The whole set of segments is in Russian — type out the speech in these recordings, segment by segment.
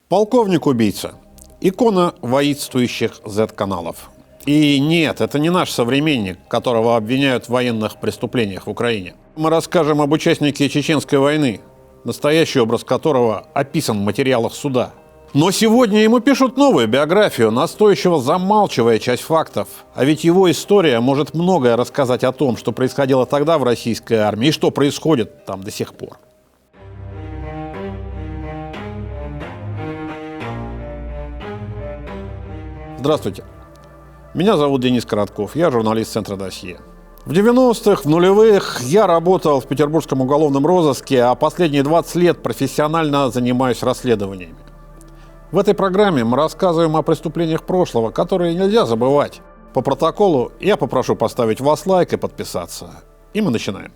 Полковник-убийца. Икона воинствующих Z-каналов. И нет, это не наш современник, которого обвиняют в военных преступлениях в Украине. Мы расскажем об участнике Чеченской войны, настоящий образ которого описан в материалах суда. Но сегодня ему пишут новую биографию, настойчиво замалчивая часть фактов. А ведь его история может многое рассказать о том, что происходило тогда в российской армии и что происходит там до сих пор. Здравствуйте. Меня зовут Денис Коротков, я журналист Центра Досье. В 90-х, в нулевых я работал в петербургском уголовном розыске, а последние 20 лет профессионально занимаюсь расследованиями. В этой программе мы рассказываем о преступлениях прошлого, которые нельзя забывать. По протоколу я попрошу поставить вас лайк и подписаться. И мы начинаем.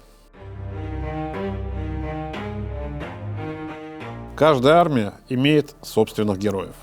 Каждая армия имеет собственных героев.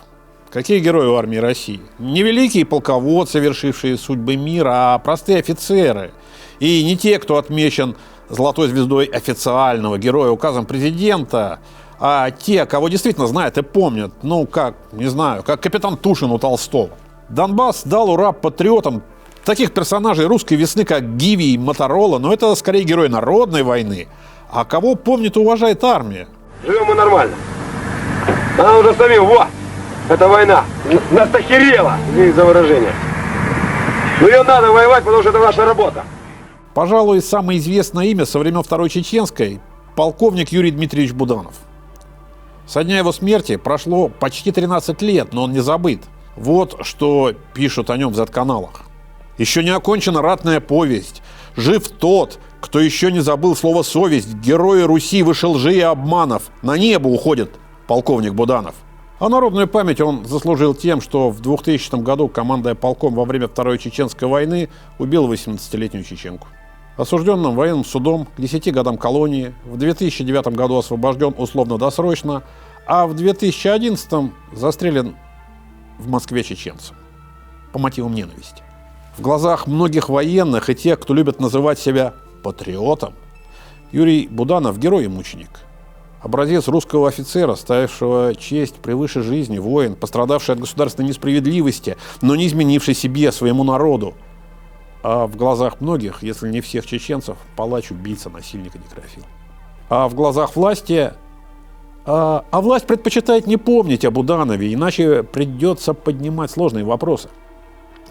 Какие герои у армии России? Не великие полководцы, совершившие судьбы мира, а простые офицеры. И не те, кто отмечен золотой звездой официального героя указом президента, а те, кого действительно знают и помнят. Как капитан Тушин у Толстого. Донбасс дал ура патриотам таких персонажей русской весны, как Гиви и Моторола, но это скорее герои народной войны. А кого помнит и уважает армия? Живем мы нормально. Она уже самим, это война. Нас охерела, извините за выражение. Но ее надо воевать, потому что это наша работа. Пожалуй, самое известное имя со времен Второй Чеченской – полковник Юрий Дмитриевич Буданов. Со дня его смерти прошло почти 13 лет, но он не забыт. Вот что пишут о нем в Z-каналах. Еще не окончена ратная повесть. Жив тот, кто еще не забыл слово «совесть». Герои Руси выше лжи и обманов. На небо уходит полковник Буданов. А народную память он заслужил тем, что в 2000 году, командуя полком во время Второй Чеченской войны, убил 18-летнюю чеченку. Осужденным военным судом к 10 годам колонии, в 2009 году освобожден условно-досрочно, а в 2011 застрелен в Москве чеченцем по мотивам ненависти. В глазах многих военных и тех, кто любит называть себя патриотом, Юрий Буданов – герой и мученик. Образец русского офицера, ставившего честь превыше жизни, воин, пострадавший от государственной несправедливости, но не изменивший себе, своему народу. А в глазах многих, если не всех чеченцев, палач, убийца, насильник и некрофил. А в глазах власти... власть предпочитает не помнить о Буданове, иначе придется поднимать сложные вопросы.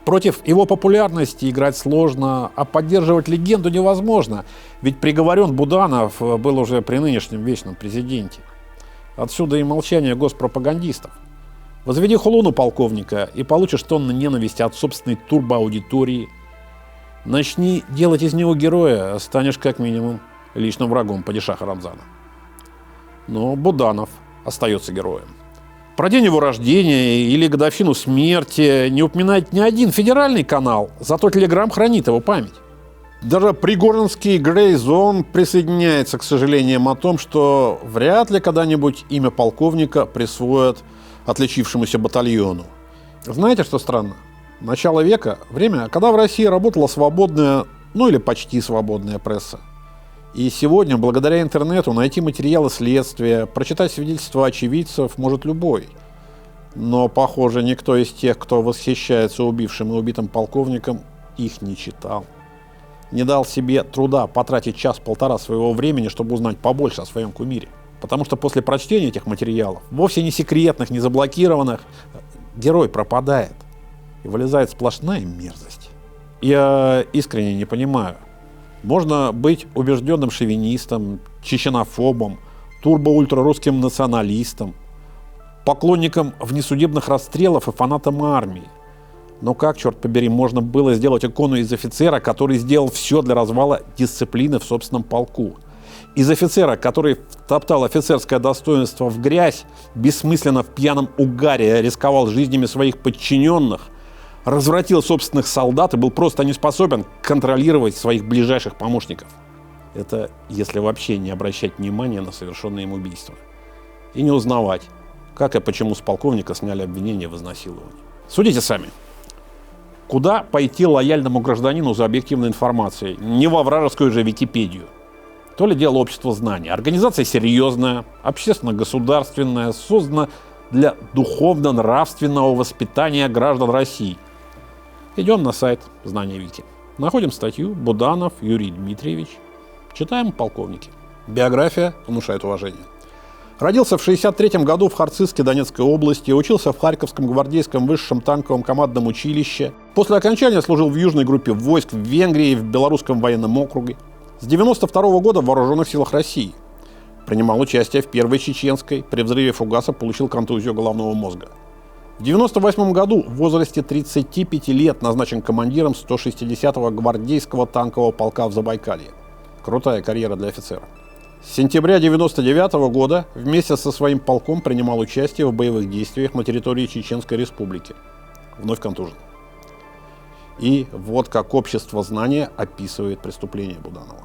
Против его популярности играть сложно, а поддерживать легенду невозможно, ведь приговорен Буданов был уже при нынешнем вечном президенте. Отсюда и молчание госпропагандистов. Возведи хулу полковника и получишь тонны ненависти от собственной турбоаудитории. Начни делать из него героя, станешь как минимум личным врагом падишаха Рамзана. Но Буданов остается героем. Про день его рождения или годовщину смерти не упоминает ни один федеральный канал, зато Телеграм хранит его память. Даже пригорнский Грейзон присоединяется к сожалениям о том, что вряд ли когда-нибудь имя полковника присвоят отличившемуся батальону. Знаете, что странно? Начало века – время, когда в России работала свободная, или почти свободная пресса. И сегодня, благодаря интернету, найти материалы следствия, прочитать свидетельства очевидцев может любой. Но, похоже, никто из тех, кто восхищается убившим и убитым полковником, их не читал. Не дал себе труда потратить час-полтора своего времени, чтобы узнать побольше о своем кумире. Потому что после прочтения этих материалов, вовсе не секретных, не заблокированных, герой пропадает. И вылезает сплошная мерзость. Я искренне не понимаю. Можно быть убежденным шовинистом, чеченофобом, турбо-ультрарусским националистом, поклонником внесудебных расстрелов и фанатом армии. Но как, черт побери, можно было сделать икону из офицера, который сделал все для развала дисциплины в собственном полку? Из офицера, который втоптал офицерское достоинство в грязь, бессмысленно в пьяном угаре рисковал жизнями своих подчиненных, развратил собственных солдат и был просто не способен контролировать своих ближайших помощников. Это если вообще не обращать внимания на совершенное им убийство. И не узнавать, как и почему с полковника сняли обвинение в изнасиловании. Судите сами. Куда пойти лояльному гражданину за объективной информацией? Не во вражескую же Википедию. То ли дело общество знаний. Организация серьезная, общественно-государственная, создана для духовно-нравственного воспитания граждан России. Идем на сайт Знания Вики. Находим статью «Буданов Юрий Дмитриевич». Читаем полковники. Биография внушает уважение. Родился в 1963 году в Харциске Донецкой области, учился в Харьковском гвардейском высшем танковом командном училище. После окончания служил в южной группе войск в Венгрии и в Белорусском военном округе. С 1992 года в Вооруженных силах России. Принимал участие в Первой Чеченской. При взрыве фугаса получил контузию головного мозга. В 1998 году в возрасте 35 лет назначен командиром 160-го гвардейского танкового полка в Забайкалье. Крутая карьера для офицера. С сентября 1999 года вместе со своим полком принимал участие в боевых действиях на территории Чеченской Республики. Вновь контужен. И вот как общество знания описывает преступление Буданова.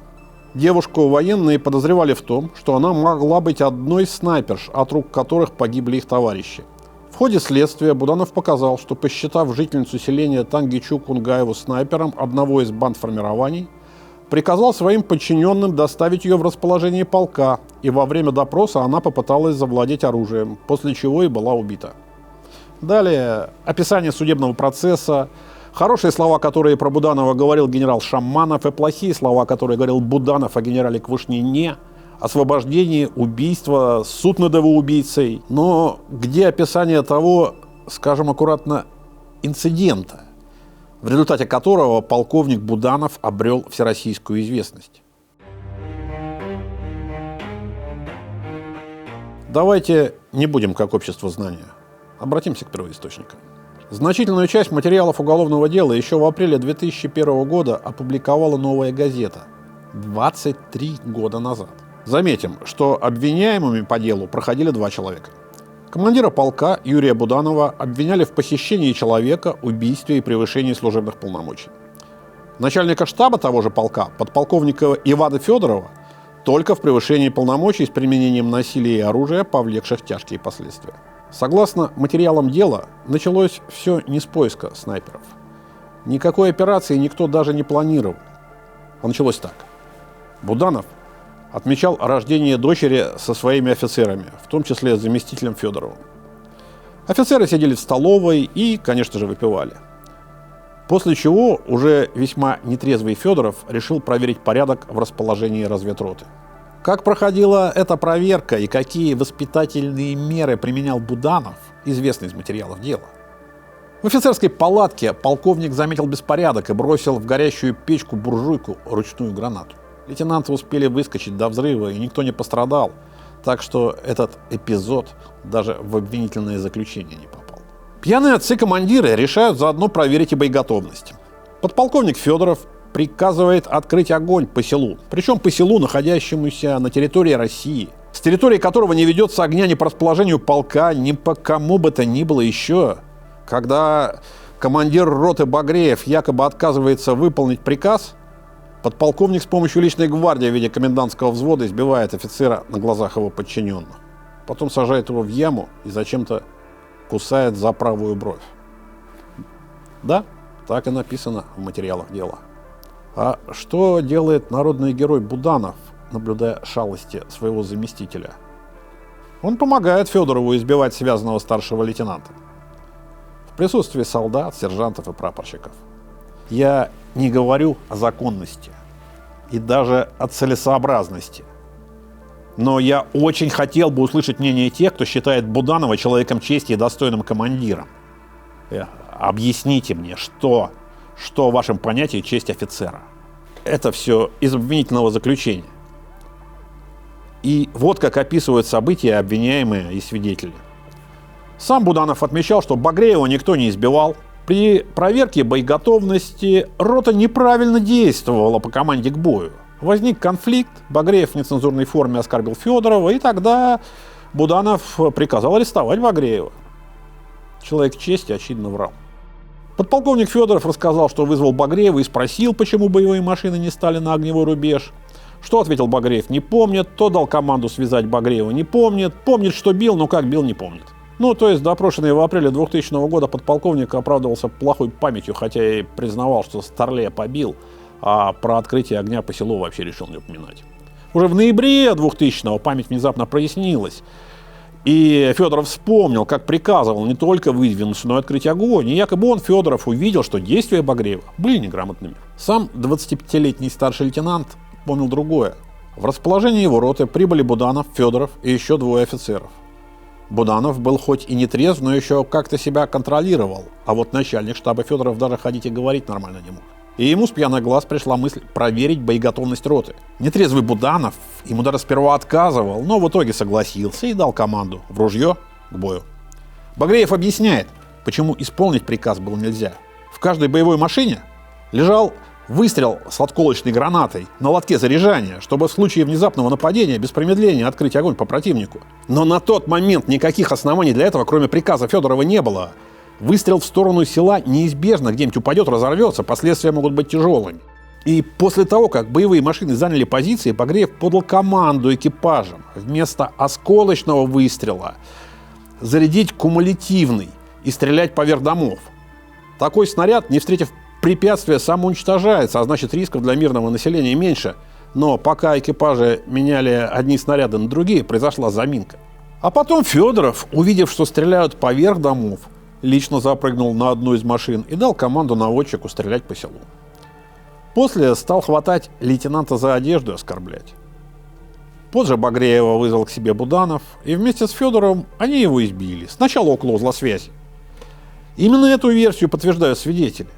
Девушку военные подозревали в том, что она могла быть одной из снайперш, от рук которых погибли их товарищи. В ходе следствия Буданов показал, что, посчитав жительницу селения Тангичу-Кунгаеву снайпером одного из бандформирований, приказал своим подчиненным доставить ее в расположение полка, и во время допроса она попыталась завладеть оружием, после чего и была убита. Далее описание судебного процесса, хорошие слова, которые про Буданова говорил генерал Шаманов, и плохие слова, которые говорил Буданов о генерале Квашнине, освобождение, убийство, суд над его убийцей. Но где описание того, скажем аккуратно, инцидента, в результате которого полковник Буданов обрел всероссийскую известность? Давайте не будем как общество знания. Обратимся к первоисточникам. Значительную часть материалов уголовного дела еще в апреле 2001 года опубликовала «Новая газета» 23 года назад. Заметим, что обвиняемыми по делу проходили 2 человека. Командира полка Юрия Буданова обвиняли в похищении человека, убийстве и превышении служебных полномочий. Начальника штаба того же полка, подполковника Ивана Федорова, только в превышении полномочий с применением насилия и оружия, повлекших тяжкие последствия. Согласно материалам дела, началось все не с поиска снайперов. Никакой операции никто даже не планировал. А началось так. Буданов отмечал рождение дочери со своими офицерами, в том числе с заместителем Федоровым. Офицеры сидели в столовой и, конечно же, выпивали. После чего уже весьма нетрезвый Федоров решил проверить порядок в расположении разведроты. Как проходила эта проверка и какие воспитательные меры применял Буданов, известно из материалов дела. В офицерской палатке полковник заметил беспорядок и бросил в горящую печку буржуйку ручную гранату. Лейтенанты успели выскочить до взрыва, и никто не пострадал, так что этот эпизод даже в обвинительное заключение не попал. Пьяные отцы-командиры решают заодно проверить и боеготовность. Подполковник Федоров приказывает открыть огонь по селу, причем по селу, находящемуся на территории России, с территории которого не ведется огня ни по расположению полка, ни по кому бы то ни было еще. Когда командир роты Багреев якобы отказывается выполнить приказ, подполковник с помощью личной гвардии в виде комендантского взвода избивает офицера на глазах его подчиненных. Потом сажает его в яму и зачем-то кусает за правую бровь. Да, так и написано в материалах дела. А что делает народный герой Буданов, наблюдая шалости своего заместителя? Он помогает Федорову избивать связанного старшего лейтенанта в присутствии солдат, сержантов и прапорщиков. Я не говорю о законности и даже о целесообразности. Но я очень хотел бы услышать мнение тех, кто считает Буданова человеком чести и достойным командиром. Объясните мне, что в вашем понятии честь офицера? Это все из обвинительного заключения. И вот как описывают события обвиняемые и свидетели. Сам Буданов отмечал, что Багреева никто не избивал. При проверке боеготовности рота неправильно действовала по команде к бою. Возник конфликт, Багреев в нецензурной форме оскорбил Федорова, и тогда Буданов приказал арестовать Багреева. Человек чести, очевидно, врал. Подполковник Федоров рассказал, что вызвал Багреева и спросил, почему боевые машины не стали на огневой рубеж. Что ответил Багреев, не помнит. То дал команду связать Багреева, не помнит. Помнит, что бил, но как бил, не помнит. То есть допрошенный в апреле 2000 года подполковник оправдывался плохой памятью, хотя и признавал, что Старлея побил, а про открытие огня по селу вообще решил не упоминать. Уже в ноябре 2000-го память внезапно прояснилась. И Федоров вспомнил, как приказывал не только выдвинуться, но и открыть огонь. И якобы он, Федоров, увидел, что действия Багреева были неграмотными. Сам 25-летний старший лейтенант помнил другое. В расположении его роты прибыли Буданов, Федоров и еще двое офицеров. Буданов был хоть и не трезв, но еще как-то себя контролировал. А вот начальник штаба Федоров даже ходить и говорить нормально не мог. И ему с пьяных глаз пришла мысль проверить боеготовность роты. Нетрезвый Буданов ему даже сперва отказывал, но в итоге согласился и дал команду в ружье к бою. Багреев объясняет, почему исполнить приказ было нельзя. В каждой боевой машине лежал выстрел с отколочной гранатой на лотке заряжания, чтобы в случае внезапного нападения без промедления открыть огонь по противнику. Но на тот момент никаких оснований для этого, кроме приказа Федорова, не было. Выстрел в сторону села неизбежно где-нибудь упадет, разорвется, последствия могут быть тяжелыми. И после того, как боевые машины заняли позиции, Багреев подал команду экипажам вместо осколочного выстрела зарядить кумулятивный и стрелять поверх домов. Такой снаряд, не встретив препятствия, самоуничтожается, а значит рисков для мирного населения меньше. Но пока экипажи меняли одни снаряды на другие, произошла заминка. А потом Федоров, увидев, что стреляют поверх домов, лично запрыгнул на одну из машин и дал команду наводчику стрелять по селу. После стал хватать лейтенанта за одежду и оскорблять. Позже Багреева вызвал к себе Буданов, и вместе с Федоровым они его избили. Сначала около узла связи. Именно эту версию подтверждают свидетели.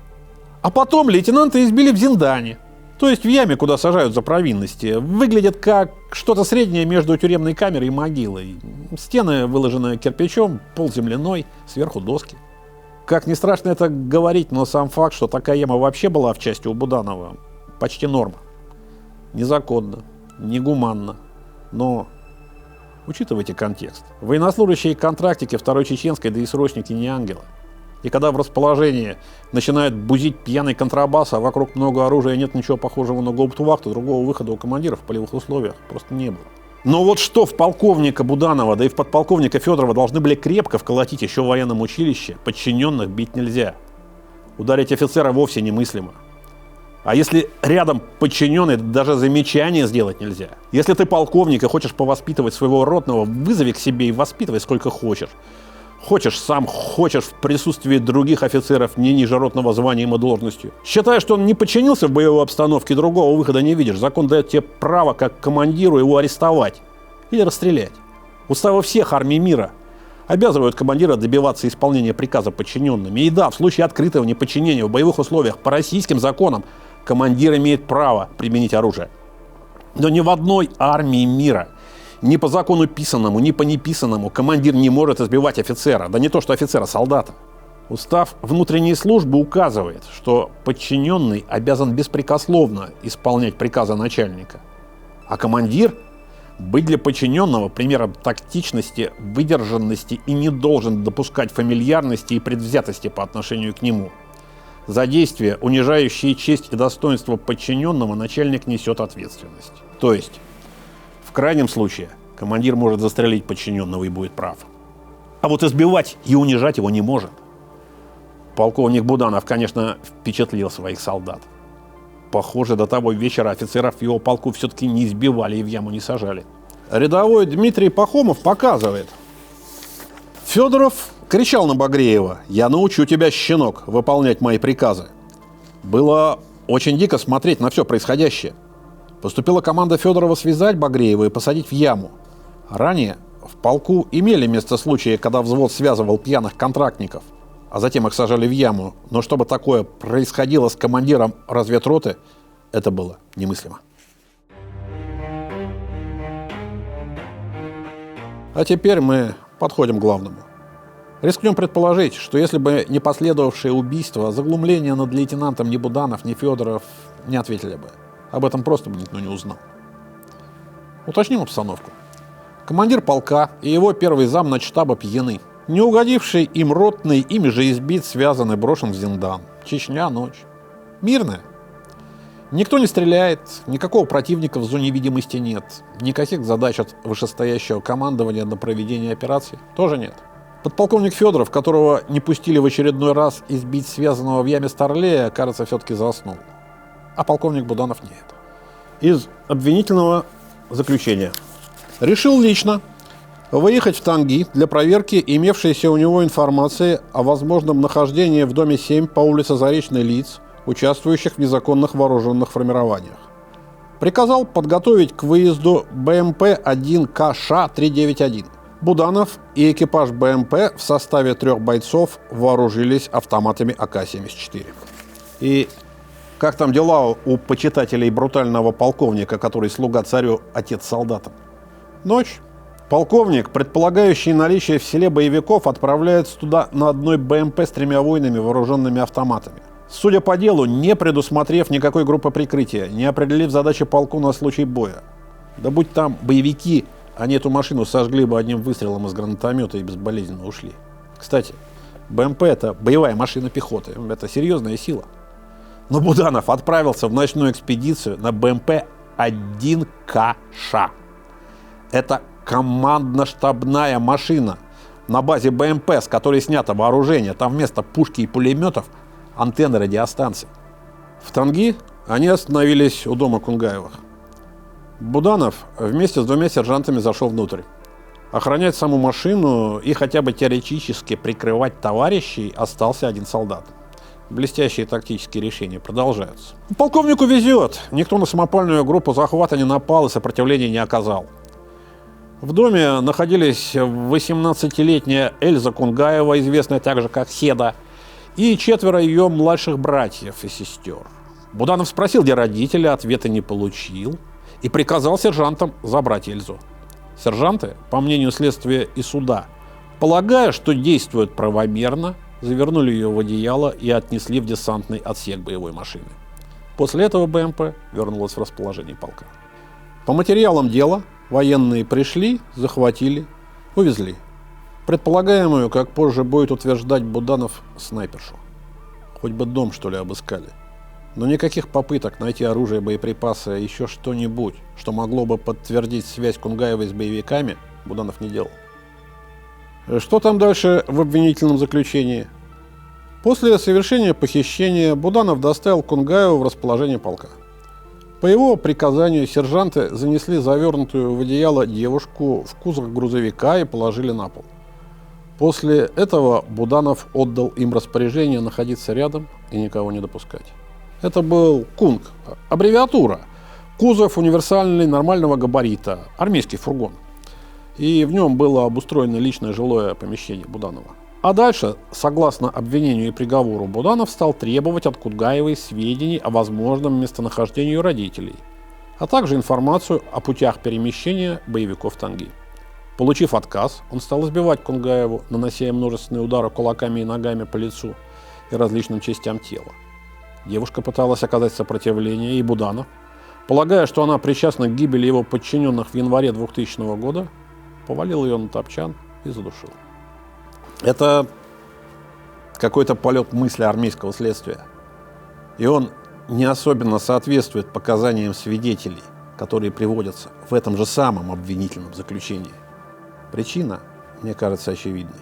А потом лейтенанта избили в Зиндане, то есть в яме, куда сажают за провинности. Выглядит как что-то среднее между тюремной камерой и могилой. Стены выложены кирпичом, пол земляной, сверху доски. Как ни страшно это говорить, но сам факт, что такая яма вообще была в части у Буданова, почти норма. Незаконно, негуманно, но учитывайте контекст. Военнослужащие и контрактики Второй Чеченской, да и срочники не ангелы. И когда в расположении начинает бузить пьяный контрабас, а вокруг много оружия, нет ничего похожего на гауптвахту, другого выхода у командиров в полевых условиях просто не было. Но вот что в полковника Буданова, да и в подполковника Федорова должны были крепко вколотить еще в военном училище, подчиненных бить нельзя. Ударить офицера вовсе немыслимо. А если рядом подчиненный, даже замечание сделать нельзя. Если ты полковник и хочешь повоспитывать своего ротного, вызови к себе и воспитывай сколько хочешь. Хочешь сам, хочешь в присутствии других офицеров не ниже ротного званием и должностью. Считая, что он не подчинился в боевой обстановке, другого выхода не видишь. Закон дает тебе право, как командиру, его арестовать или расстрелять. Уставы всех армий мира обязывают командира добиваться исполнения приказа подчиненными. И да, в случае открытого неподчинения в боевых условиях по российским законам командир имеет право применить оружие. Но ни в одной армии мира, ни по закону писанному, ни по неписанному командир не может избивать офицера, да не то что офицера, солдата. Устав внутренней службы указывает, что подчиненный обязан беспрекословно исполнять приказы начальника, а командир быть для подчиненного примером тактичности, выдержанности и не должен допускать фамильярности и предвзятости по отношению к нему. За действия, унижающие честь и достоинство подчиненного, начальник несет ответственность. То есть, в крайнем случае, командир может застрелить подчиненного и будет прав. А вот избивать и унижать его не может. Полковник Буданов, конечно, впечатлил своих солдат. Похоже, до того вечера офицеров в его полку все-таки не избивали и в яму не сажали. Рядовой Дмитрий Пахомов показывает. Федоров кричал на Багреева: «Я научу тебя, щенок, выполнять мои приказы». Было очень дико смотреть на все происходящее. Поступила команда Федорова связать Багреева и посадить в яму. Ранее в полку имели место случаи, когда взвод связывал пьяных контрактников, а затем их сажали в яму. Но чтобы такое происходило с командиром разведроты, это было немыслимо. А теперь мы подходим к главному. Рискнем предположить, что если бы не последовавшее убийство, заглумление над лейтенантом ни Буданов, ни Федоров не ответили бы. Об этом просто бы никто не узнал. Уточним обстановку. Командир полка и его первый зам начштаба пьяны. Не угодивший им ротный, ими же избит, связан и брошен в Зиндан. Чечня, ночь. Мирная. Никто не стреляет, никакого противника в зоне видимости нет. Никаких задач от вышестоящего командования на проведение операции тоже нет. Подполковник Федоров, которого не пустили в очередной раз избить связанного в яме Старлея, кажется, все-таки заснул. А полковник Буданов нет. Из обвинительного заключения. Решил лично выехать в Танги для проверки имевшейся у него информации о возможном нахождении в доме 7 по улице Заречной лиц, участвующих в незаконных вооруженных формированиях. Приказал подготовить к выезду БМП-1КШ-391. Буданов и экипаж БМП в составе 3 бойцов вооружились автоматами АК-74. И как там дела у почитателей брутального полковника, который слуга царю, отец солдатам? Ночь. Полковник, предполагающий наличие в селе боевиков, отправляется туда на одной БМП с 3 воинами, вооруженными автоматами. Судя по делу, не предусмотрев никакой группы прикрытия, не определив задачи полку на случай боя. Да будь там боевики, они эту машину сожгли бы одним выстрелом из гранатомета и безболезненно ушли. Кстати, БМП — это боевая машина пехоты, это серьезная сила. Но Буданов отправился в ночную экспедицию на БМП-1КШ. Это командно-штабная машина на базе БМП, с которой снято вооружение. Там вместо пушки и пулеметов антенны радиостанций. В Танги они остановились у дома Кунгаевых. Буданов вместе с 2 сержантами зашел внутрь. Охранять саму машину и хотя бы теоретически прикрывать товарищей остался один солдат. Блестящие тактические решения продолжаются. Полковнику везет. Никто на самопальную группу захвата не напал и сопротивления не оказал. В доме находились 18-летняя Эльза Кунгаева, известная также как Хеда, и 4 ее младших братьев и сестер. Буданов спросил, где родители, ответа не получил и приказал сержантам забрать Эльзу. Сержанты, по мнению следствия и суда, полагая, что действуют правомерно, завернули ее в одеяло и отнесли в десантный отсек боевой машины. После этого БМП вернулась в расположение полка. По материалам дела военные пришли, захватили, увезли предполагаемую, как позже будет утверждать Буданов, снайпершу. Хоть бы дом, что ли, обыскали. Но никаких попыток найти оружие, боеприпасы, еще что-нибудь, что могло бы подтвердить связь Кунгаевой с боевиками, Буданов не делал. Что там дальше в обвинительном заключении? После совершения похищения Буданов доставил Кунгаеву в расположение полка. По его приказанию сержанты занесли завернутую в одеяло девушку в кузов грузовика и положили на пол. После этого Буданов отдал им распоряжение находиться рядом и никого не допускать. Это был КУНГ, аббревиатура. Кузов универсальный нормального габарита, армейский фургон. И в нем было обустроено личное жилое помещение Буданова. А дальше, согласно обвинению и приговору, Буданов стал требовать от Кунгаевой сведений о возможном местонахождении ее родителей, а также информацию о путях перемещения боевиков Танги. Получив отказ, он стал избивать Кунгаеву, нанося ей множественные удары кулаками и ногами по лицу и различным частям тела. Девушка пыталась оказать сопротивление, и Буданов, полагая, что она причастна к гибели его подчиненных в январе 2000 года, повалил ее на топчан и задушил. Это какой-то полет мысли армейского следствия. И он не особенно соответствует показаниям свидетелей, которые приводятся в этом же самом обвинительном заключении. Причина, мне кажется, очевидной.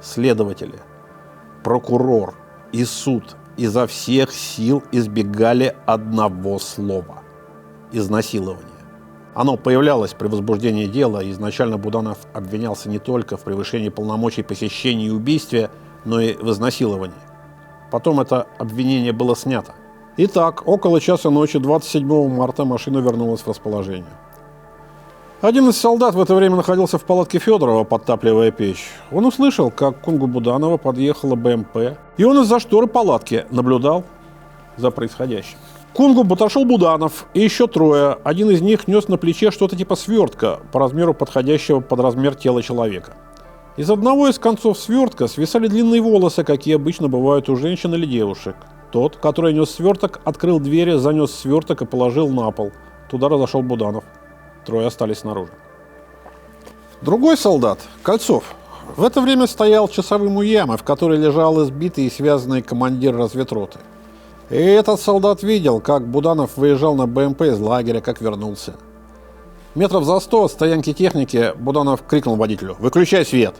Следователи, прокурор и суд изо всех сил избегали одного слова – изнасилования. Оно появлялось при возбуждении дела, и изначально Буданов обвинялся не только в превышении полномочий похищении и убийстве, но и в изнасиловании. Потом это обвинение было снято. Итак, около часа ночи 27 марта машина вернулась в расположение. Один из солдат в это время находился в палатке Федорова, подтапливая печь. Он услышал, как к КУНГу Буданова подъехала БМП, и он из-за шторы палатки наблюдал за происходящим. К КУНГу подошел Буданов и еще 3. Один из них нес на плече что-то типа свертка, по размеру подходящего под размер тела человека. Из одного из концов свертка свисали длинные волосы, какие обычно бывают у женщин или девушек. Тот, который нес сверток, открыл двери, занес сверток и положил на пол. Туда разошел Буданов. 3 остались снаружи. Другой солдат, Кольцов, в это время стоял часовым у ямы, в которой лежал избитый и связанный командир разведроты. И этот солдат видел, как Буданов выезжал на БМП из лагеря, как вернулся. Метров за 100 от стоянки техники Буданов крикнул водителю: «Выключай свет!».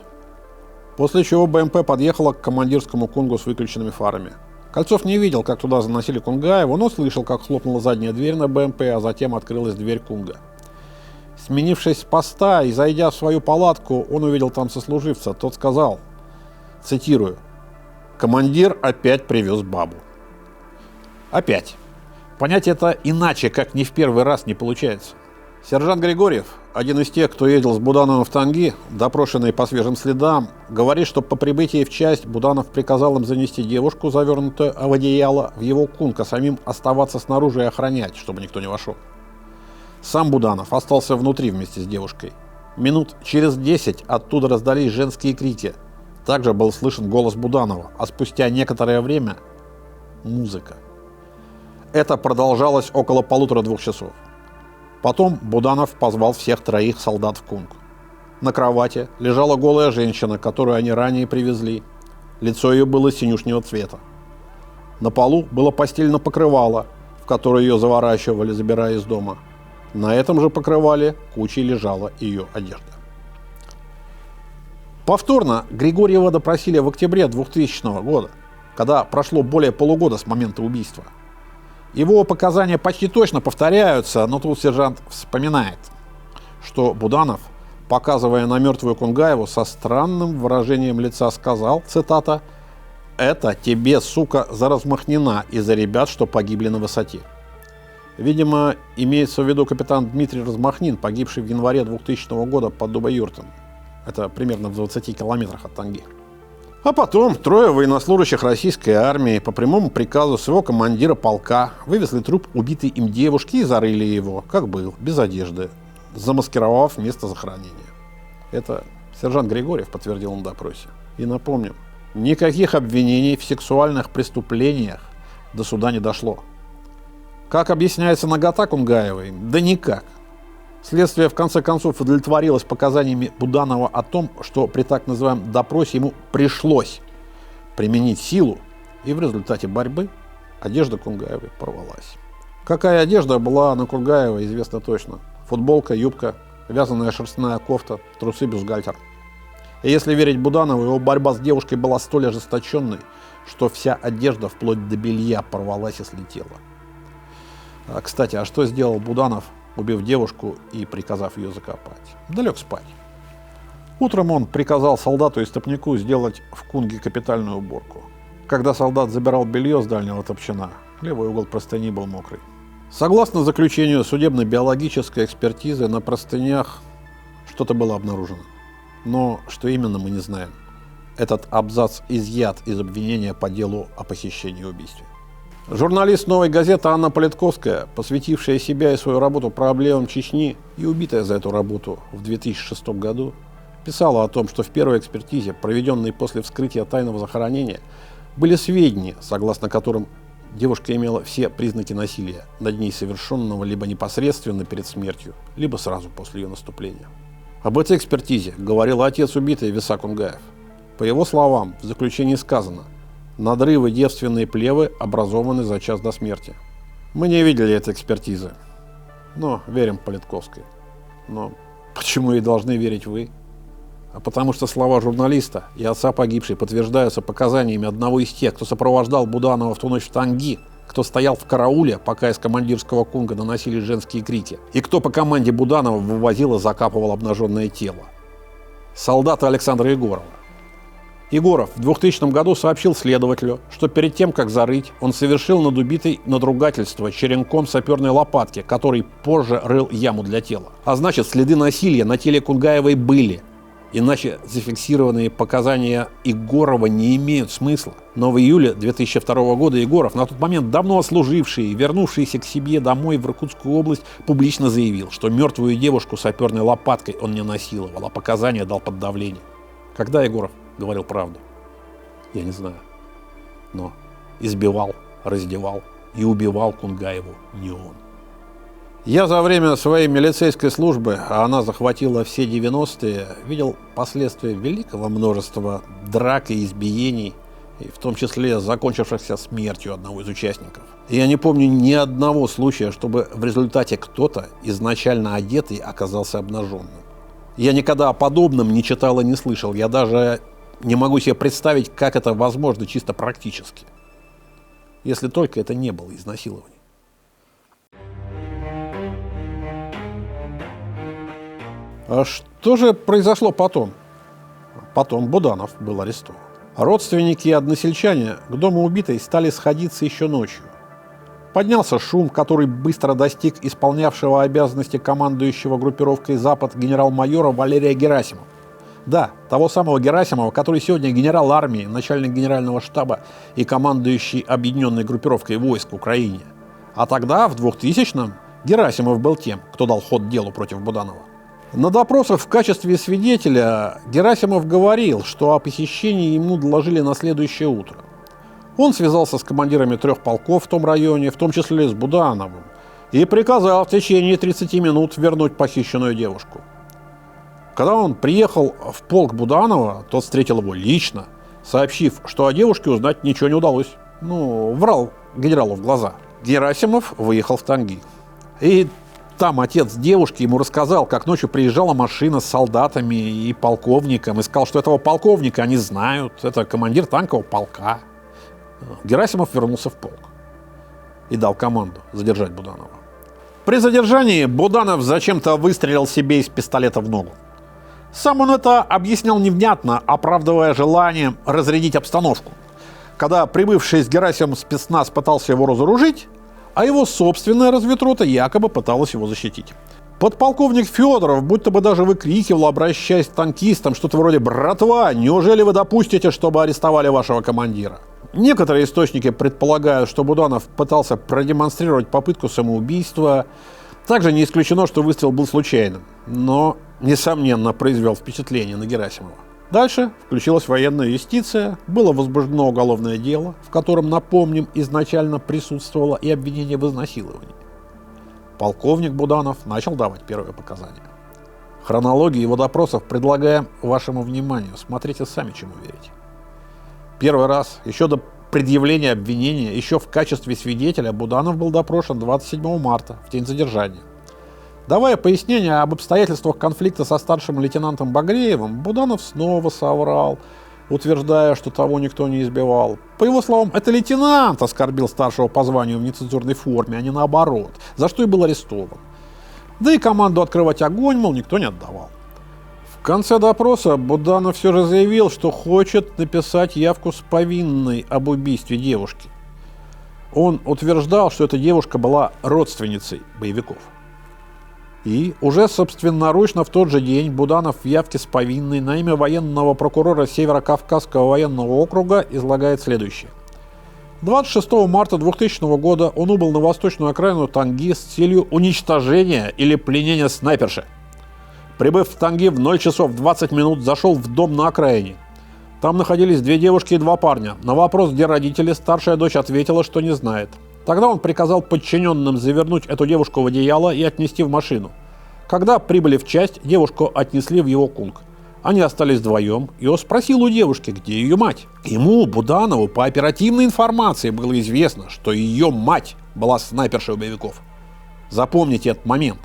После чего БМП подъехала к командирскому КУНГу с выключенными фарами. Кольцов не видел, как туда заносили Кунгаеву, но слышал, как хлопнула задняя дверь на БМП, а затем открылась дверь КУНГа. Сменившись с поста и зайдя в свою палатку, он увидел там сослуживца. Тот сказал, цитирую, «Командир опять привез бабу». Опять. Понять это иначе, как не в первый раз, не получается. Сержант Григорьев, один из тех, кто ездил с Будановым в Танги, допрошенный по свежим следам, говорит, что по прибытии в часть Буданов приказал им занести девушку, завернутую в одеяло, в его кунг, а самим оставаться снаружи и охранять, чтобы никто не вошел. Сам Буданов остался внутри вместе с девушкой. Минут через 10 оттуда раздались женские крики. Также был слышен голос Буданова, а спустя некоторое время – музыка. Это продолжалось около 1,5-2 часов. Потом Буданов позвал всех 3 солдат в кунг. На кровати лежала голая женщина, которую они ранее привезли. Лицо ее было синюшнего цвета. На полу было постельное покрывало, в которое ее заворачивали, забирая из дома. На этом же покрывале кучей лежала ее одежда. Повторно Григорьева допросили в октябре 2000 года, когда прошло более полугода с момента убийства. Его показания почти точно повторяются, но тут сержант вспоминает, что Буданов, показывая на мертвую Кунгаеву, со странным выражением лица сказал, цитата, «Это тебе, сука, заразмахнена из-за ребят, что погибли на высоте». Видимо, имеется в виду капитан Дмитрий Размахнин, погибший в январе 2000 года под Дубоюртом. Это примерно в 20 километрах от Танги. А потом 3 военнослужащих российской армии по прямому приказу своего командира полка вывезли труп убитой им девушки и зарыли его, как был, без одежды, замаскировав место захоронения. Это сержант Григорьев подтвердил на допросе. И напомним, никаких обвинений в сексуальных преступлениях до суда не дошло. Как объясняется нагота Кунгаевой? Да никак. Следствие в конце концов удовлетворилось показаниями Буданова о том, что при так называемом допросе ему пришлось применить силу, и в результате борьбы одежда Кунгаевой порвалась. Какая одежда была на Кунгаевой, известно точно. Футболка, юбка, вязаная шерстяная кофта, трусы, бюстгальтер. И если верить Буданову, его борьба с девушкой была столь ожесточенной, что вся одежда вплоть до белья порвалась и слетела. Кстати, а что сделал Буданов, убив девушку и приказав ее закопать? Да лег спать. Утром он приказал солдату-истопнику сделать в кунге капитальную уборку. Когда солдат забирал белье с дальнего топчана, левый угол простыни был мокрый. Согласно заключению судебно-биологической экспертизы, на простынях что-то было обнаружено. Но что именно, мы не знаем. Этот абзац изъят из обвинения по делу о похищении и убийстве. Журналист «Новой газеты» Анна Политковская, посвятившая себя и свою работу проблемам Чечни и убитая за эту работу в 2006 году, писала о том, что в первой экспертизе, проведенной после вскрытия тайного захоронения, были сведения, согласно которым девушка имела все признаки насилия над ней, совершенного либо непосредственно перед смертью, либо сразу после ее наступления. Об этой экспертизе говорил отец убитой Виса Кунгаев. По его словам, в заключении сказано: надрывы девственной плевы образованы за час до смерти. Мы не видели этой экспертизы, но верим Политковской. Но почему ей должны верить вы? А потому что слова журналиста и отца погибшей подтверждаются показаниями одного из тех, кто сопровождал Буданова в ту ночь в Танги, кто стоял в карауле, пока из командирского кунга доносились женские крики, и кто по команде Буданова вывозил и закапывал обнаженное тело. Солдата Александра Егорова. Егоров в 2000 году сообщил следователю, что перед тем, как зарыть, он совершил над убитой надругательство черенком саперной лопатки, который позже рыл яму для тела. А значит, следы насилия на теле Кунгаевой были. Иначе зафиксированные показания Егорова не имеют смысла. Но в июле 2002 года Егоров, на тот момент давно отслуживший и вернувшийся к себе домой в Иркутскую область, публично заявил, что мертвую девушку саперной лопаткой он не насиловал, а показания дал под давлением. Когда Егоров говорил правду? Я не знаю. Но избивал, раздевал и убивал Кунгаеву не он. Я за время своей милицейской службы, а она захватила все 90-е, видел последствия великого множества драк и избиений, и в том числе закончившихся смертью одного из участников. И я не помню ни одного случая, чтобы в результате кто-то, изначально одетый, оказался обнаженным. Я никогда о подобном не читал и не слышал. Я даже не могу себе представить, как это возможно чисто практически. Если только это не было изнасилование. А что же произошло потом? Потом Буданов был арестован. Родственники и односельчане к дому убитой стали сходиться еще ночью. Поднялся шум, который быстро достиг исполнявшего обязанности командующего группировкой «Запад» генерал-майора Валерия Герасимова. Да, того самого Герасимова, который сегодня генерал армии, начальник генерального штаба и командующий объединенной группировкой войск в Украине. А тогда, в 2000-м, Герасимов был тем, кто дал ход делу против Буданова. На допросах в качестве свидетеля Герасимов говорил, что о похищении ему доложили на следующее утро. Он связался с командирами 3 полков в том районе, в том числе с Будановым, и приказал в течение 30 минут вернуть похищенную девушку. Когда он приехал в полк Буданова, тот встретил его лично, сообщив, что о девушке узнать ничего не удалось. Врал генералу в глаза. Герасимов выехал в Танги. И там отец девушки ему рассказал, как ночью приезжала машина с солдатами и полковником, и сказал, что этого полковника они знают, это командир танкового полка. Герасимов вернулся в полк и дал команду задержать Буданова. При задержании Буданов зачем-то выстрелил себе из пистолета в ногу. Сам он это объяснял невнятно, оправдывая желание разрядить обстановку. Когда прибывший с Герасимом спецназ пытался его разоружить, а его собственная разведрота якобы пыталась его защитить. Подполковник Федоров будто бы даже выкрикивал, обращаясь к танкистам, что-то вроде «Братва, неужели вы допустите, чтобы арестовали вашего командира?» Некоторые источники предполагают, что Буданов пытался продемонстрировать попытку самоубийства. Также не исключено, что выстрел был случайным, но, несомненно, произвел впечатление на Герасимова. Дальше включилась военная юстиция, было возбуждено уголовное дело, в котором, напомним, изначально присутствовало и обвинение в изнасиловании. Полковник Буданов начал давать первые показания. Хронологию его допросов предлагаем вашему вниманию, смотрите сами, чему верите. Первый раз, еще до предъявления обвинения, еще в качестве свидетеля, Буданов был допрошен 27 марта, в день задержания. Давая пояснения об обстоятельствах конфликта со старшим лейтенантом Багреевым, Буданов снова соврал, утверждая, что того никто не избивал. По его словам, это лейтенант оскорбил старшего по званию в нецензурной форме, а не наоборот, за что и был арестован. Да и команду открывать огонь, мол, никто не отдавал. В конце допроса Буданов все же заявил, что хочет написать явку с повинной об убийстве девушки. Он утверждал, что эта девушка была родственницей боевиков. И уже собственноручно в тот же день Буданов в явке с повинной на имя военного прокурора Северо-Кавказского военного округа излагает следующее. 26 марта 2000 года он убыл на восточную окраину Танги с целью уничтожения или пленения снайперши. Прибыв в Танги в 0 часов 20 минут, зашел в дом на окраине. Там находились 2 девушки и 2 парня. На вопрос, где родители, старшая дочь ответила, что не знает. Тогда он приказал подчиненным завернуть эту девушку в одеяло и отнести в машину. Когда прибыли в часть, девушку отнесли в его кунг. Они остались вдвоем, и он спросил у девушки, где ее мать. Ему, Буданову, по оперативной информации было известно, что ее мать была снайпершей у боевиков. Запомните этот момент.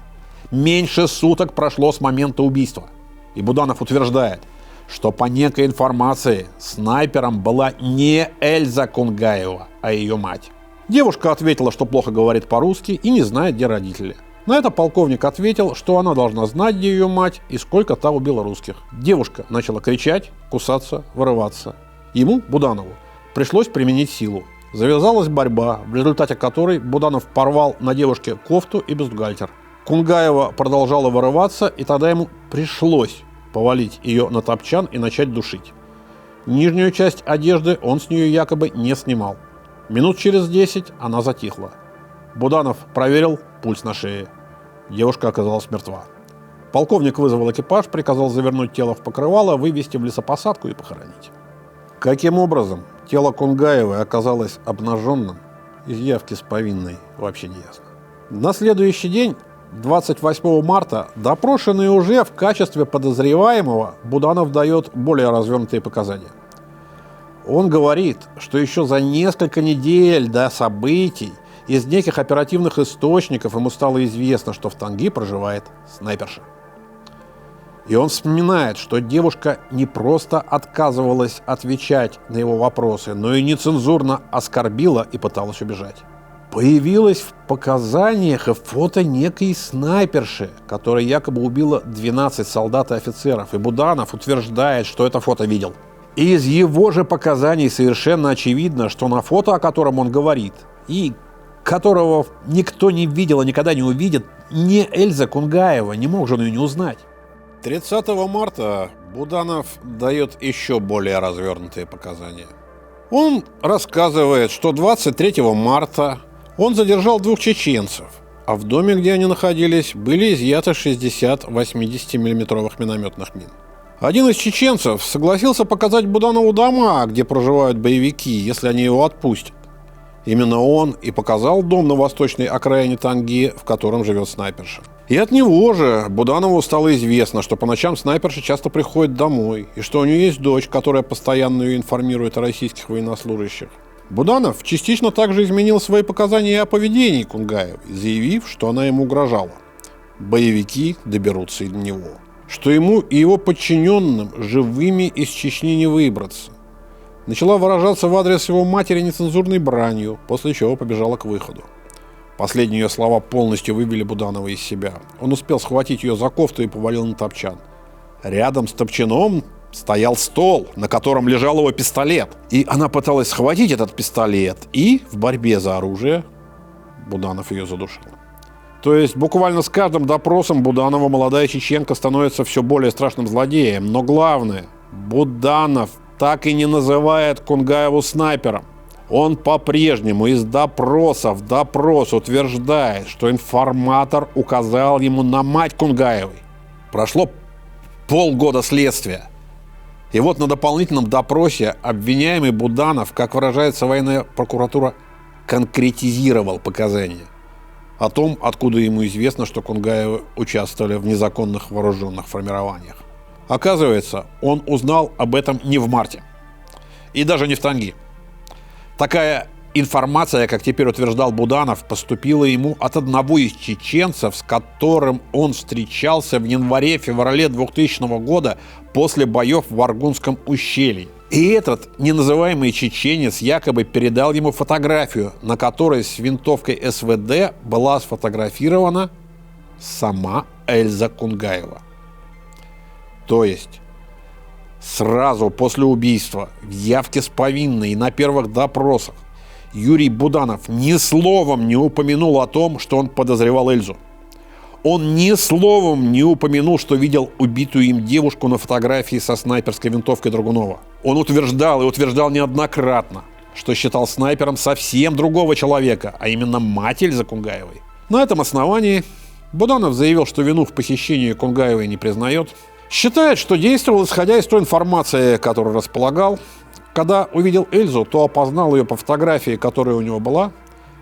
Меньше суток прошло с момента убийства. И Буданов утверждает, что по некой информации снайпером была не Эльза Кунгаева, а ее мать. Девушка ответила, что плохо говорит по-русски и не знает, где родители. На это полковник ответил, что она должна знать, где ее мать и сколько та убила русских. Девушка начала кричать, кусаться, вырываться. Ему, Буданову, пришлось применить силу. Завязалась борьба, в результате которой Буданов порвал на девушке кофту и бюстгальтер. Кунгаева продолжала вырываться, и тогда ему пришлось повалить ее на топчан и начать душить. Нижнюю часть одежды он с нее якобы не снимал. Минут через 10 она затихла. Буданов проверил пульс на шее. Девушка оказалась мертва. Полковник вызвал экипаж, приказал завернуть тело в покрывало, вывести в лесопосадку и похоронить. Каким образом тело Кунгаевой оказалось обнаженным, из явки с повинной вообще не ясно. На следующий день, 28 марта, допрошенный уже в качестве подозреваемого, Буданов дает более развернутые показания. Он говорит, что еще за несколько недель до событий из неких оперативных источников ему стало известно, что в Танги проживает снайперша. И он вспоминает, что девушка не просто отказывалась отвечать на его вопросы, но и нецензурно оскорбила и пыталась убежать. Появилось в показаниях и фото некой снайперши, которая якобы убила 12 солдат и офицеров. И Буданов утверждает, что это фото видел. И из его же показаний совершенно очевидно, что на фото, о котором он говорит, и которого никто не видел и никогда не увидит, не Эльза Кунгаева, не мог же он ее не узнать. 30 марта Буданов дает еще более развернутые показания. Он рассказывает, что 23 марта он задержал 2 чеченцев, а в доме, где они находились, были изъяты 60 80-миллиметровых минометных мин. Один из чеченцев согласился показать Буданову дома, где проживают боевики, если они его отпустят. Именно он и показал дом на восточной окраине Танги, в котором живет снайперша. И от него же Буданову стало известно, что по ночам снайперша часто приходит домой, и что у нее есть дочь, которая постоянно ее информирует о российских военнослужащих. Буданов частично также изменил свои показания о поведении Кунгаевой, заявив, что она ему угрожала. Боевики доберутся и до него. Что ему и его подчиненным живыми из Чечни не выбраться. Начала выражаться в адрес его матери нецензурной бранью, после чего побежала к выходу. Последние ее слова полностью выбили Буданова из себя. Он успел схватить ее за кофту и повалил на топчан. Рядом с топчаном стоял стол, на котором лежал его пистолет. И она пыталась схватить этот пистолет, и в борьбе за оружие Буданов ее задушил. То есть буквально с каждым допросом Буданова молодая чеченка становится все более страшным злодеем. Но главное, Буданов так и не называет Кунгаеву снайпером. Он по-прежнему из допроса в допрос утверждает, что информатор указал ему на мать Кунгаевой. Прошло полгода следствия. И вот на дополнительном допросе обвиняемый Буданов, как выражается военная прокуратура, конкретизировал показания о том, откуда ему известно, что Кунгаевы участвовали в незаконных вооруженных формированиях. Оказывается, он узнал об этом не в марте. И даже не в Танги. Такая информация, как теперь утверждал Буданов, поступила ему от одного из чеченцев, с которым он встречался в январе-феврале 2000 года после боев в Аргунском ущелье. И этот неназываемый чеченец якобы передал ему фотографию, на которой с винтовкой СВД была сфотографирована сама Эльза Кунгаева. То есть сразу после убийства, в явке с повинной и на первых допросах Юрий Буданов ни словом не упомянул о том, что он подозревал Эльзу. Он ни словом не упомянул, что видел убитую им девушку на фотографии со снайперской винтовкой Драгунова. Он утверждал и утверждал неоднократно, что считал снайпером совсем другого человека, а именно мать Эльзы Кунгаевой. На этом основании Буданов заявил, что вину в похищении Кунгаевой не признает. Считает, что действовал, исходя из той информации, которую располагал. Когда увидел Эльзу, то опознал ее по фотографии, которая у него была,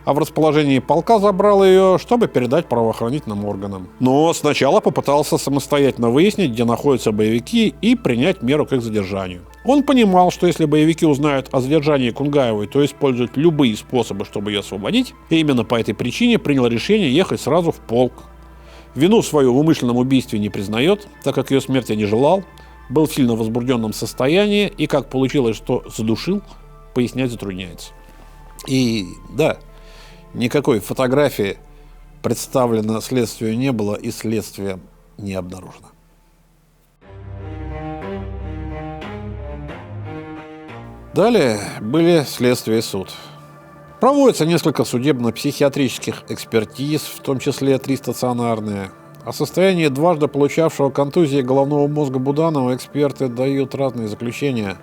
а в расположении полка забрал ее, чтобы передать правоохранительным органам. Но сначала попытался самостоятельно выяснить, где находятся боевики, и принять меру к их задержанию. Он понимал, что если боевики узнают о задержании Кунгаевой, то используют любые способы, чтобы ее освободить, и именно по этой причине принял решение ехать сразу в полк. Вину свою в умышленном убийстве не признает, так как ее смерти не желал, был в сильно возбужденном состоянии, и как получилось, что задушил, пояснять затрудняется. И да, никакой фотографии представлено следствию не было, и следствие не обнаружено. Далее были следствие и суд. Проводится несколько судебно-психиатрических экспертиз, в том числе 3 стационарные. О состоянии дважды получавшего контузии головного мозга Буданова эксперты дают разные заключения.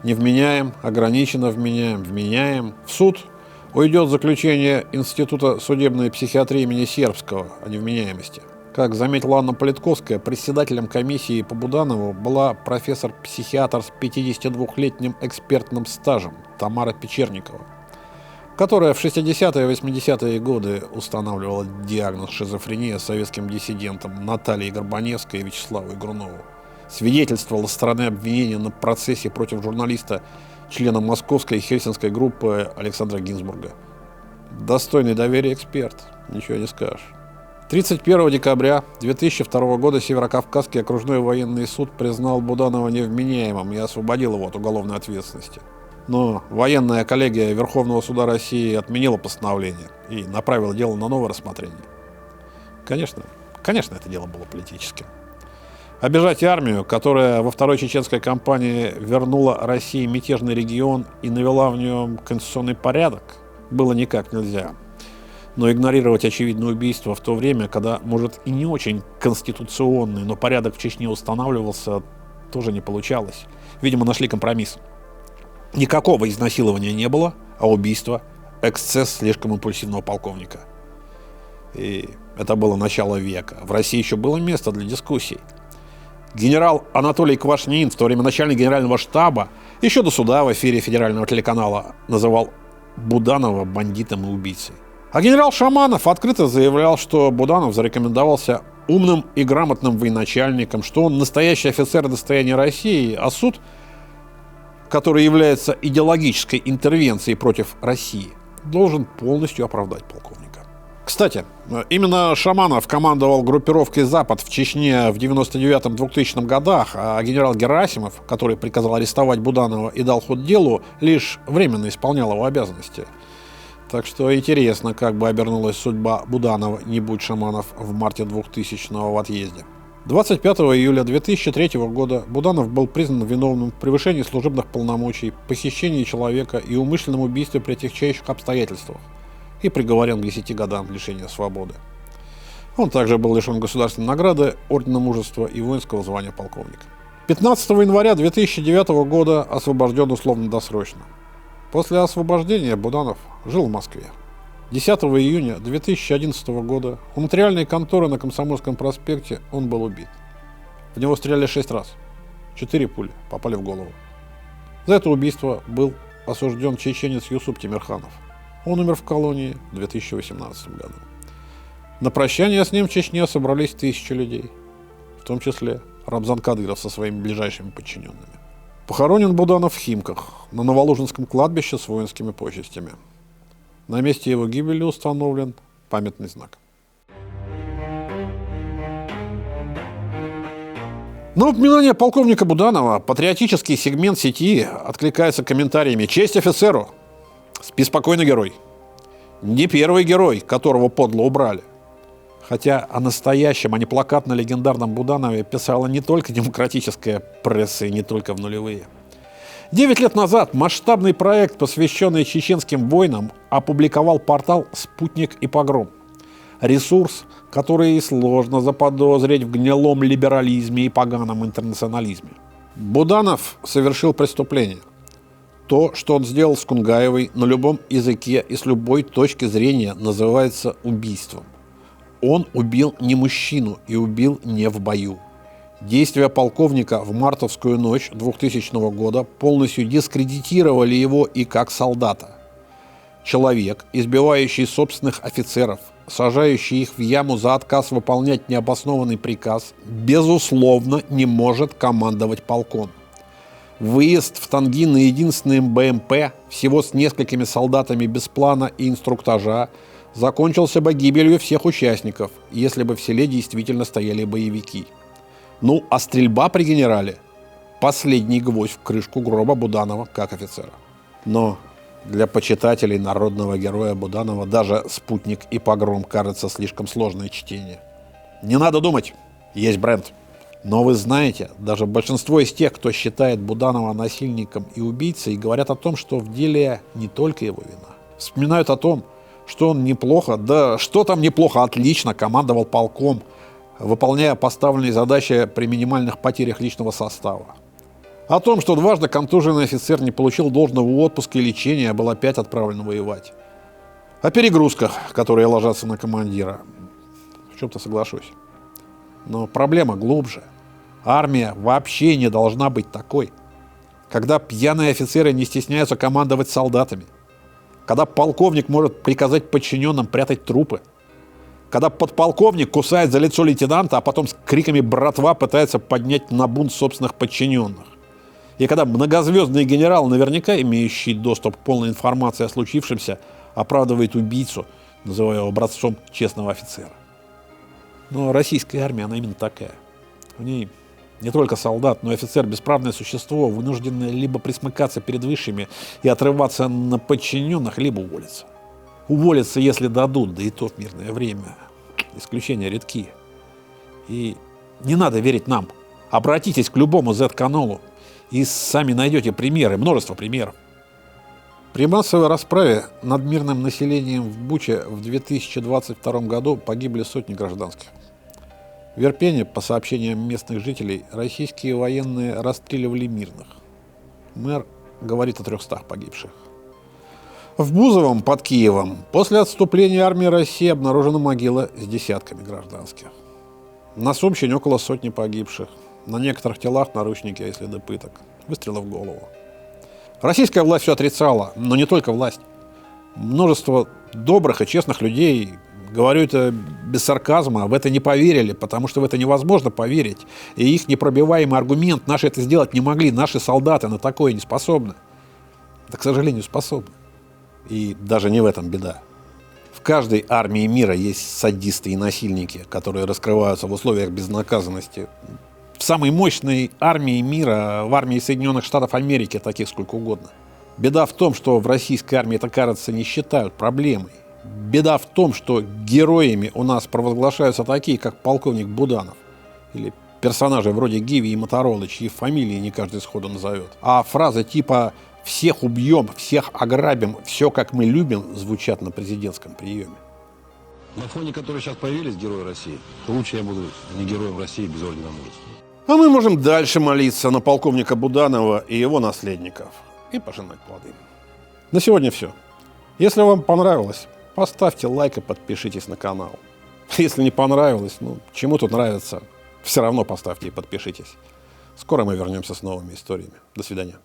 Невменяем, ограниченно вменяем, вменяем. В суд уйдет заключение Института судебной психиатрии имени Сербского о невменяемости. Как заметила Анна Политковская, председателем комиссии по Буданову была профессор-психиатр с 52-летним экспертным стажем Тамара Печерникова, которая в 60-е и 80-е годы устанавливала диагноз шизофрения советским диссидентам Наталье Горбаневской и Вячеславу Игрунову. Свидетельствовала со стороны обвинения на процессе против журналиста, члена московской и хельсинской группы Александра Гинзбурга. Достойный доверия эксперт, ничего не скажешь. 31 декабря 2002 года Северокавказский окружной военный суд признал Буданова невменяемым и освободил его от уголовной ответственности. Но военная коллегия Верховного суда России отменила постановление и направила дело на новое рассмотрение. Конечно, это дело было политическим. Обижать армию, которая во второй чеченской кампании вернула России мятежный регион и навела в нем конституционный порядок, было никак нельзя. Но игнорировать очевидное убийство в то время, когда, может, и не очень конституционный, но порядок в Чечне устанавливался, тоже не получалось. Видимо, нашли компромисс. Никакого изнасилования не было, а убийство – эксцесс слишком импульсивного полковника. И это было начало века. В России еще было место для дискуссий. Генерал Анатолий Квашнин, в то время начальник генерального штаба, еще до суда в эфире федерального телеканала называл Буданова бандитом и убийцей. А генерал Шаманов открыто заявлял, что Буданов зарекомендовался умным и грамотным военачальником, что он настоящий офицер достояния России, а суд, который является идеологической интервенцией против России, должен полностью оправдать полковника. Кстати, именно Шаманов командовал группировкой «Запад» в Чечне в 99-2000 годах, а генерал Герасимов, который приказал арестовать Буданова и дал ход делу, лишь временно исполнял его обязанности. Так что интересно, как бы обернулась судьба Буданова, не будь Шаманов в марте 2000-го в отъезде. 25 июля 2003 года Буданов был признан виновным в превышении служебных полномочий, похищении человека и умышленном убийстве при отягчающих обстоятельствах и приговорен к 10 годам лишения свободы. Он также был лишен государственной награды, ордена Мужества и воинского звания полковника. 15 января 2009 года освобожден условно-досрочно. После освобождения Буданов жил в Москве. 10 июня 2011 года у нотариальной конторы на Комсомольском проспекте он был убит. В него стреляли 6 раз. 4 пули попали в голову. За это убийство был осужден чеченец Юсуп Темирханов. Он умер в колонии в 2018 году. На прощание с ним в Чечне собрались тысячи людей, в том числе Рамзан Кадыров со своими ближайшими подчиненными. Похоронен Буданов в Химках, на Новолужинском кладбище с воинскими почестями. На месте его гибели установлен памятный знак. На упоминание полковника Буданова патриотический сегмент сети откликается комментариями: «Честь офицеру! Спи спокойно, герой!» Не первый герой, которого подло убрали. Хотя о настоящем, а не плакатно-легендарном Буданове писала не только демократическая пресса и не только в нулевые. 9 лет назад масштабный проект, посвященный чеченским войнам, опубликовал портал «Спутник и Погром». Ресурс, который сложно заподозрить в гнилом либерализме и поганом интернационализме. Буданов совершил преступление. То, что он сделал с Кунгаевой, на любом языке и с любой точки зрения называется убийством. Он убил не мужчину и убил не в бою. Действия полковника в мартовскую ночь 2000 года полностью дискредитировали его и как солдата. Человек, избивающий собственных офицеров, сажающий их в яму за отказ выполнять необоснованный приказ, безусловно, не может командовать полком. Выезд в Тангин на единственном БМП, всего с несколькими солдатами без плана и инструктажа, закончился бы гибелью всех участников, если бы в селе действительно стояли боевики. Ну, а стрельба при генерале – последний гвоздь в крышку гроба Буданова как офицера. Но для почитателей народного героя Буданова даже «Спутник и Погром» кажется слишком сложное чтение. Не надо думать, есть бренд. Но вы знаете, даже большинство из тех, кто считает Буданова насильником и убийцей, говорят о том, что в деле не только его вина. Вспоминают о том, что он неплохо, да что там неплохо, отлично командовал полком, выполняя поставленные задачи при минимальных потерях личного состава. О том, что дважды контуженный офицер не получил должного отпуска и лечения, а был опять отправлен воевать. О перегрузках, которые ложатся на командира. В чем-то соглашусь. Но проблема глубже. Армия вообще не должна быть такой. Когда пьяные офицеры не стесняются командовать солдатами. Когда полковник может приказать подчиненным прятать трупы. Когда подполковник кусает за лицо лейтенанта, а потом с криками «братва» пытается поднять на бунт собственных подчиненных. И когда многозвездный генерал, наверняка имеющий доступ к полной информации о случившемся, оправдывает убийцу, называя его образцом честного офицера. Но российская армия, она именно такая. В ней не только солдат, но и офицер – бесправное существо, вынужденное либо присмыкаться перед высшими и отрываться на подчиненных, либо уволиться. Уволиться, если дадут, да и то в мирное время. Исключения редки. И не надо верить нам. Обратитесь к любому Z-каналу и сами найдете примеры, множество примеров. При массовой расправе над мирным населением в Буче в 2022 году погибли сотни гражданских. В Ирпене, по сообщениям местных жителей, российские военные расстреливали мирных. Мэр говорит о 300 погибших. В Бузовом под Киевом после отступления армии России обнаружена могила с десятками гражданских. На Сумщине около сотни погибших. На некоторых телах наручники и следы пыток. Выстрелы в голову. Российская власть все отрицала, но не только власть. Множество добрых и честных людей, говорю это без сарказма, в это не поверили, потому что в это невозможно поверить. И их непробиваемый аргумент: наши это сделать не могли, наши солдаты на такое не способны. Да, к сожалению, способны. И даже не в этом беда. В каждой армии мира есть садисты и насильники, которые раскрываются в условиях безнаказанности. В самой мощной армии мира, в армии Соединенных Штатов Америки, таких сколько угодно. Беда в том, что в российской армии это, кажется, не считают проблемой. Беда в том, что героями у нас провозглашаются такие, как полковник Буданов. Или персонажи вроде Гиви и Моторолы, чьи фамилии не каждый сходу назовет. А фразы типа «всех убьем», «всех ограбим», «все как мы любим» звучат на президентском приеме. На фоне которой сейчас появились герои России, то лучше я буду не героем России без ордена Мужества. А мы можем дальше молиться на полковника Буданова и его наследников и пожинать плоды. На сегодня все. Если вам понравилось, поставьте лайк и подпишитесь на канал. Если не понравилось, чему тут нравится, все равно поставьте и подпишитесь. Скоро мы вернемся с новыми историями. До свидания.